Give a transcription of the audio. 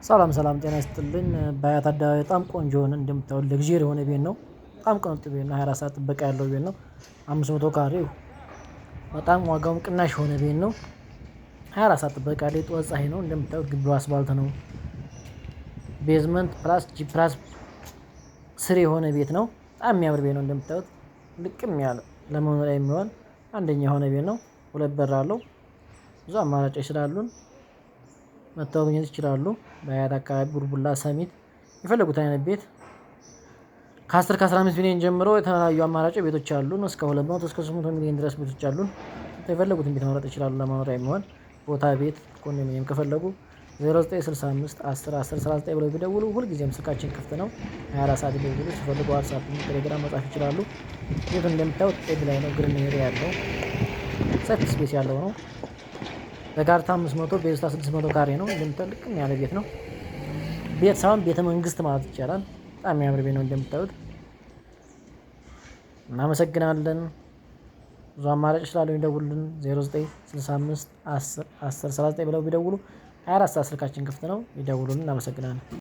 ሰላም ሰላም ጤና ይስጥልኝ በአያት አደባባይ በጣም ቆንጆ የሆነ እንደምታዩት ለግዠሪ የሆነ ቤት ነው። በጣም ቅንጡ ቤት ነው 24 ሰዓት ጥበቃ ያለው ቤት ነው። 500 ካሬው በጣም ዋጋውም ቅናሽ የሆነ ቤት ነው። 24 ሰዓት ጥበቃ ላይ ጠዋት ፀሀይ ነው እንደምታዩት ግቢው አስፋልት ነው። ቤዝመንት ፕላስ ጂ ፕላስ ስሪ የሆነ ቤት ነው። በጣም የሚያምር ቤት ነው እንደምታዩት ልቅም ያለ ለመኖሪያ የሚሆን አንደኛ የሆነ ቤት ነው። ሁለት በር አለው። ብዙ አማራጮች ስላሉን መተው ማግኘት ይችላሉ። በአያት አካባቢ ቡልቡላ ሰሚት የፈለጉት አይነት ቤት ከ10 ከ15 ሚሊዮን ጀምሮ የተለያዩ አማራጭ ቤቶች አሉን እስከ 200 እስከ 300 ሚሊዮን ድረስ ቤቶች አሉን። የፈለጉትን ቤት መምረጥ ይችላሉ። ለመኖሪያ የሚሆን ቦታ ቤት ኮንዶሚኒየም ከፈለጉ 0965 10 10 39 ብለው ቢደውሉ ሁልጊዜም ስልካችን ክፍት ነው። 24 ሰዓት ይደውሉ ሲፈልጉ ዋትስአፕ ቴሌግራም መጻፍ ይችላሉ። ቤቱ እንደምታዩት ኤድ ላይ ነው ግሪን ኤሪያ ያለው ሰፊ ስፔስ ያለው ነው። በካርታ 500 በይዞታ 600 ካሬ ነው እንደምታዩት ልቅም ያለ ቤት ነው። ቤት ሳይሆን ቤተ መንግስት ማለት ይቻላል። በጣም የሚያምር ቤት ነው እንደምታዩት። እናመሰግናለን። ብዙ አማራጭ ስላለው ይደውሉልን 0965 10 10 39 ብለው ቢደውሉ 24 ሰዓት ስልካችን ክፍት ነው። ይደውሉልን እናመሰግናለን።